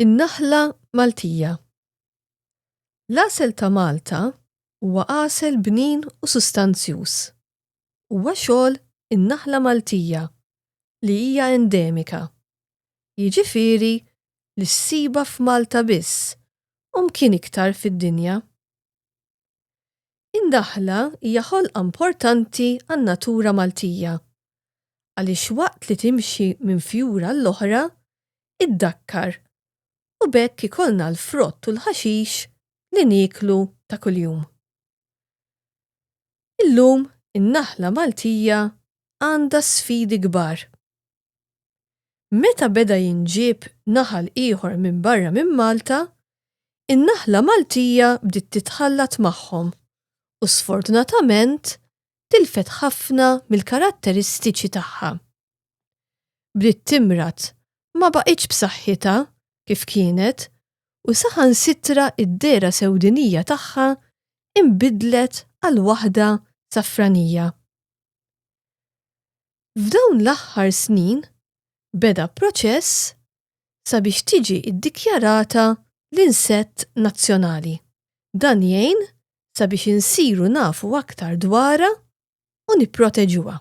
In-naħla Maltija. L-għasel ta' Malta huwa għasel bnin u sustanzjuż. Huwa xogħol in-naħla Maltija li hija endemika. Jiġifieri li ssiba f'Malta biss u mkien iktar fid-dinja. In-naħla hija ħolqa importanti għan-natura Maltija għaliex waqt li timxi minn fjura l-oħra iddakkar u bekk ikollna l-frott u l-ħaxix li nieklu ta' kuljum. Illum in-naħla Maltija għandha sfidi kbar. Meta beda jinġieb naħal ieħor minn barra minn Malta, in-naħla Maltija bdiet titħallat magħhom u sfortunatament tilfet ħafna mill-karatteristiċi tagħha. Bdiet timrad ma baqgħetx b'saħħitha kif kienet u saħansitra id-dera sewdinija tagħha inbidlet għal waħda saffranija. F'dawn l-aħħar snin beda proċess sabiex tiġi ddikjarata l-insett nazzjonali. Dan jgħin sabiex insiru nafu aktar dwarha u nipproteġuha.